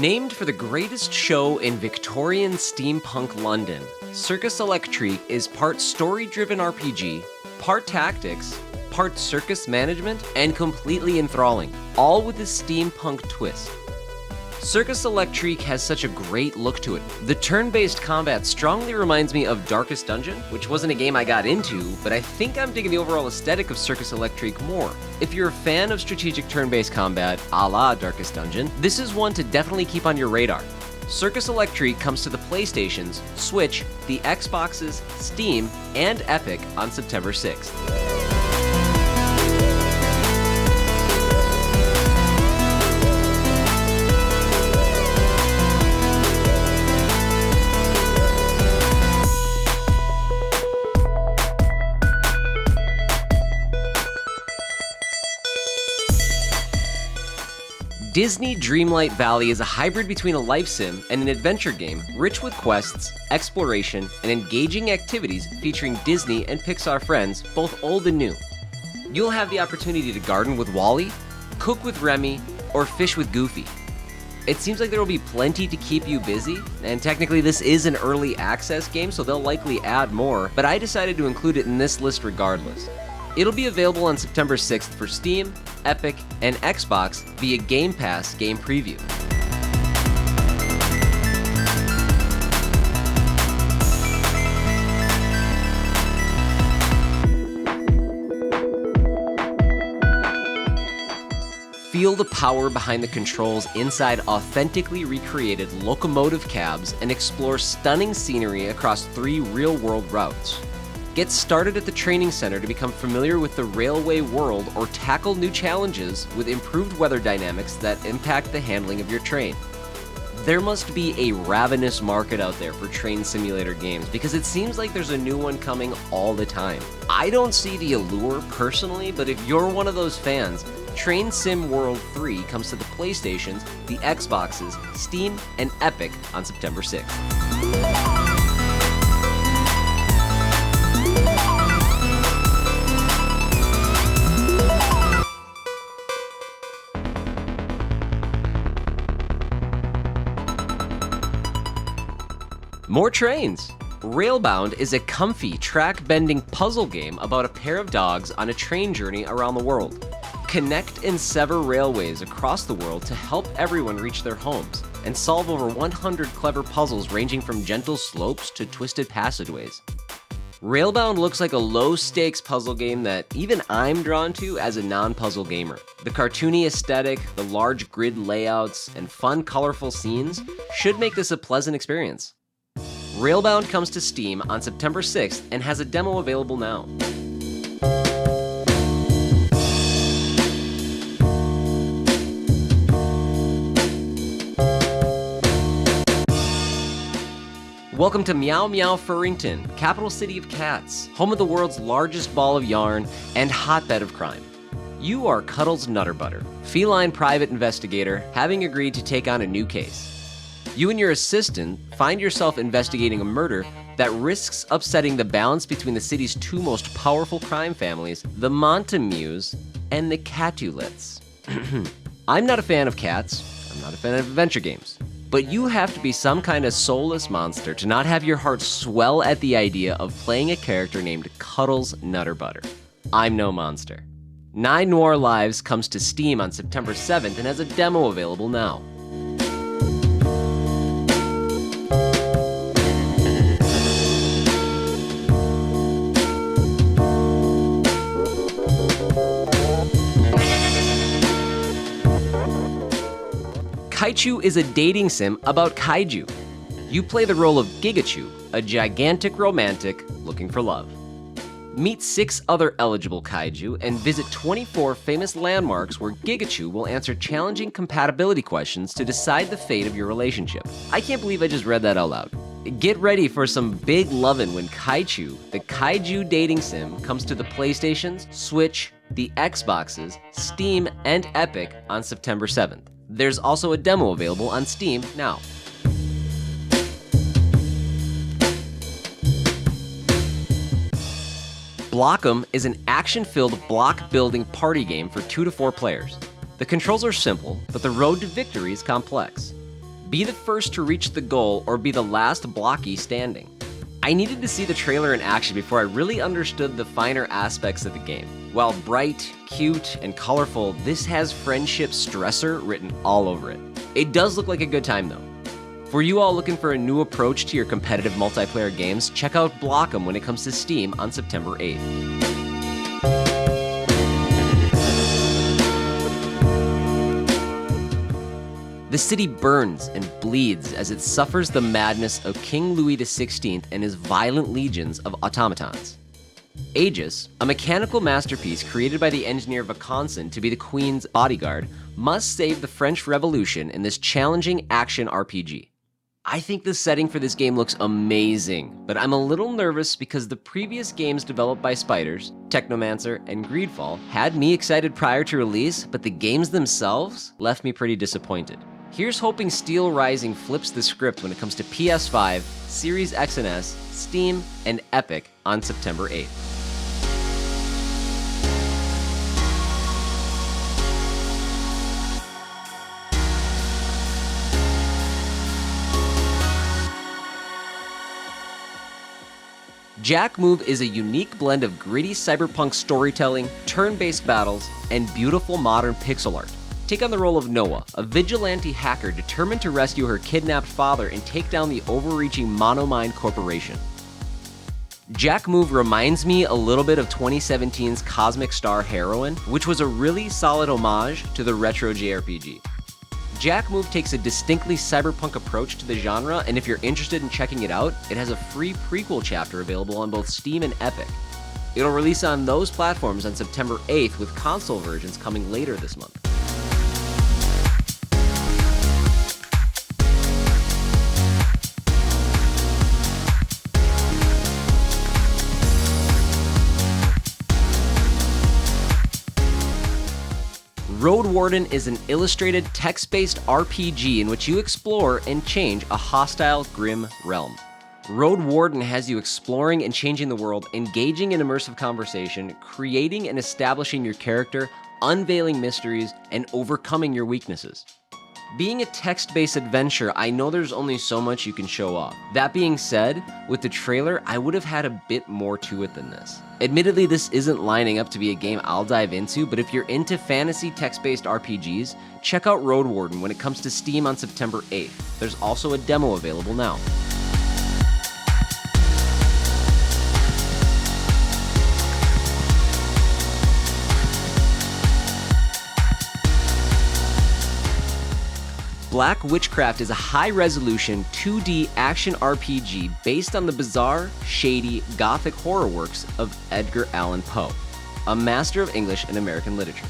Named for the greatest show in Victorian steampunk London, Circus Electrique is part story-driven RPG, part tactics, part circus management, and completely enthralling, all with a steampunk twist. Circus Electrique has such a great look to it. The turn-based combat strongly reminds me of Darkest Dungeon, which wasn't a game I got into, but I think I'm digging the overall aesthetic of Circus Electrique more. If you're a fan of strategic turn-based combat, a la Darkest Dungeon, this is one to definitely keep on your radar. Circus Electrique comes to the PlayStations, Switch, the Xboxes, Steam, and Epic on September 6th. Disney Dreamlight Valley is a hybrid between a life sim and an adventure game rich with quests, exploration, and engaging activities featuring Disney and Pixar friends, both old and new. You'll have the opportunity to garden with Wally, cook with Remy, or fish with Goofy. It seems like there will be plenty to keep you busy, and technically this is an early access game, so they'll likely add more, but I decided to include it in this list regardless. It'll be available on September 6th for Steam, Epic, and Xbox via Game Pass Game Preview. Feel the power behind the controls inside authentically recreated locomotive cabs and explore stunning scenery across 3 real-world routes. Get started at the training center to become familiar with the railway world or tackle new challenges with improved weather dynamics that impact the handling of your train. There must be a ravenous market out there for train simulator games because it seems like there's a new one coming all the time. I don't see the allure personally, but if you're one of those fans, Train Sim World 3 comes to the PlayStations, the Xboxes, Steam, and Epic on September 6th. More trains! Railbound is a comfy, track-bending puzzle game about a pair of dogs on a train journey around the world. Connect and sever railways across the world to help everyone reach their homes, and solve over 100 clever puzzles ranging from gentle slopes to twisted passageways. Railbound looks like a low-stakes puzzle game that even I'm drawn to as a non-puzzle gamer. The cartoony aesthetic, the large grid layouts, and fun, colorful scenes should make this a pleasant experience. Railbound comes to Steam on September 6th and has a demo available now. Welcome to Meow Meow Furrington, capital city of cats, home of the world's largest ball of yarn and hotbed of crime. You are Cuddles Nutterbutter, feline private investigator, having agreed to take on a new case. You and your assistant find yourself investigating a murder that risks upsetting the balance between the city's 2 most powerful crime families, the Montamues and the Catulets. I'm not a fan of cats, I'm not a fan of adventure games, but you have to be some kind of soulless monster to not have your heart swell at the idea of playing a character named Cuddles Nutterbutter. I'm no monster. 9 Noir Lives comes to Steam on September 7th and has a demo available now. Kaichu is a dating sim about Kaiju. You play the role of Gigachu, a gigantic romantic looking for love. Meet 6 other eligible Kaiju and visit 24 famous landmarks where Gigachu will answer challenging compatibility questions to decide the fate of your relationship. I can't believe I just read that out loud. Get ready for some big lovin' when Kaichu, the Kaiju dating sim, comes to the PlayStations, Switch, the Xboxes, Steam, and Epic on September 7th. There's also a demo available on Steam now. Block'em is an action-filled block-building party game for 2 to 4 players. The controls are simple, but the road to victory is complex. Be the first to reach the goal or be the last blocky standing. I needed to see the trailer in action before I really understood the finer aspects of the game. While bright, cute, and colorful, this has friendship stressor written all over it. It does look like a good time though. For you all looking for a new approach to your competitive multiplayer games, check out Block'em when it comes to Steam on September 8th. The city burns and bleeds as it suffers the madness of King Louis XVI and his violent legions of automatons. Aegis, a mechanical masterpiece created by the engineer Vacanson to be the Queen's bodyguard, must save the French Revolution in this challenging action RPG. I think the setting for this game looks amazing, but I'm a little nervous because the previous games developed by Spiders, Technomancer, and Greedfall had me excited prior to release, but the games themselves left me pretty disappointed. Here's hoping Steelrising flips the script when it comes to PS5, Series X and S, Steam, and Epic on September 8th. Jack Move is a unique blend of gritty cyberpunk storytelling, turn-based battles, and beautiful modern pixel art. Take on the role of Noah, a vigilante hacker determined to rescue her kidnapped father and take down the overreaching Monomind Corporation. Jack Move reminds me a little bit of 2017's Cosmic Star Heroine, which was a really solid homage to the retro JRPG. Jack Move takes a distinctly cyberpunk approach to the genre, and if you're interested in checking it out, it has a free prequel chapter available on both Steam and Epic. It'll release on those platforms on September 8th, with console versions coming later this month. Roadwarden is an illustrated, text-based RPG in which you explore and change a hostile, grim realm. Roadwarden has you exploring and changing the world, engaging in immersive conversation, creating and establishing your character, unveiling mysteries, and overcoming your weaknesses. Being a text-based adventure, I know there's only so much you can show off. That being said, with the trailer, I would have had a bit more to it than this. Admittedly, this isn't lining up to be a game I'll dive into, but if you're into fantasy text-based RPGs, check out Roadwarden when it comes to Steam on September 8th. There's also a demo available now. Black Witchcraft is a high-resolution 2D action RPG based on the bizarre, shady, gothic horror works of Edgar Allan Poe, a master of English and American literature.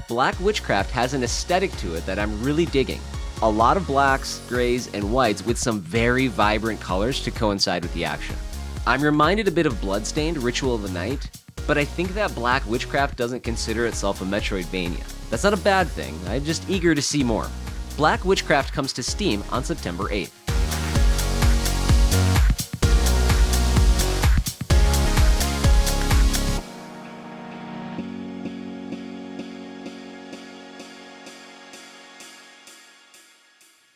Black Witchcraft has an aesthetic to it that I'm really digging. A lot of blacks, grays, and whites with some very vibrant colors to coincide with the action. I'm reminded a bit of Bloodstained, Ritual of the Night, but I think that Black Witchcraft doesn't consider itself a Metroidvania. That's not a bad thing, I'm just eager to see more. Black Witchcraft comes to Steam on September 8th.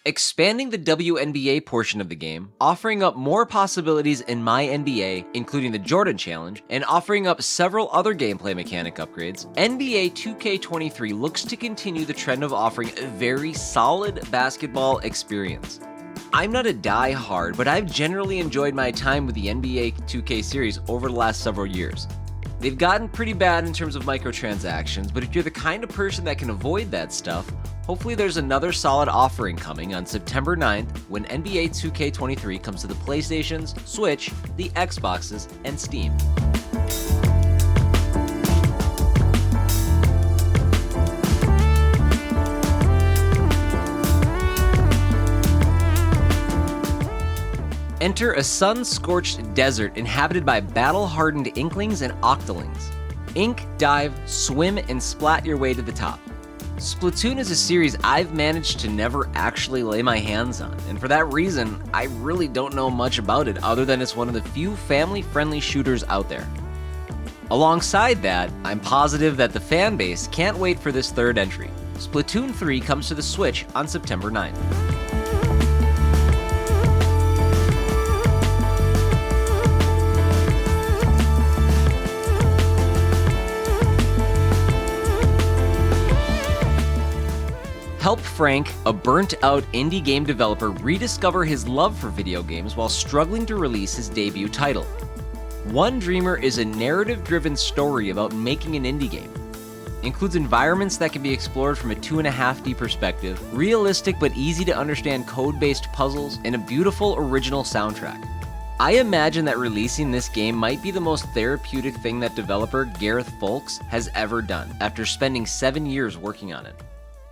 Expanding the WNBA portion of the game, offering up more possibilities in My NBA, including the Jordan Challenge, and offering up several other gameplay mechanic upgrades, NBA 2K23 looks to continue the trend of offering a very solid basketball experience. I'm not a die-hard, but I've generally enjoyed my time with the NBA 2K series over the last several years. They've gotten pretty bad in terms of microtransactions, but if you're the kind of person that can avoid that stuff, hopefully there's another solid offering coming on September 9th when NBA 2K23 comes to the PlayStations, Switch, the Xboxes, and Steam. Enter a sun-scorched desert inhabited by battle-hardened Inklings and Octolings. Ink, dive, swim, and splat your way to the top. Splatoon is a series I've managed to never actually lay my hands on, and for that reason, I really don't know much about it other than it's one of the few family-friendly shooters out there. Alongside that, I'm positive that the fanbase can't wait for this third entry. Splatoon 3 comes to the Switch on September 9th. Help Frank, a burnt-out indie game developer, rediscover his love for video games while struggling to release his debut title. One Dreamer is a narrative-driven story about making an indie game. Includes environments that can be explored from a 2.5D perspective, realistic but easy to understand code-based puzzles, and a beautiful original soundtrack. I imagine that releasing this game might be the most therapeutic thing that developer Gareth Folks has ever done after spending 7 years working on it.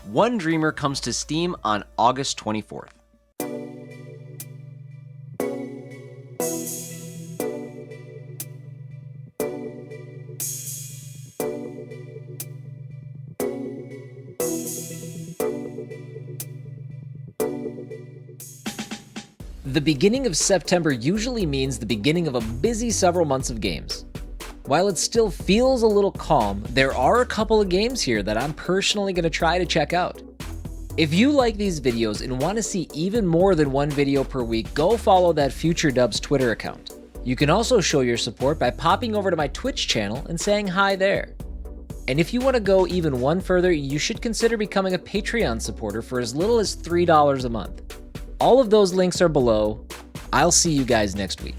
One Dreamer comes to Steam on August 24th. The beginning of September usually means the beginning of a busy several months of games. While it still feels a little calm, there are a couple of games here that I'm personally going to try to check out. If you like these videos and want to see even more than one video per week, go follow that FutureDubs Twitter account. You can also show your support by popping over to my Twitch channel and saying hi there. And if you want to go even one further, you should consider becoming a Patreon supporter for as little as $3 a month. All of those links are below. I'll see you guys next week.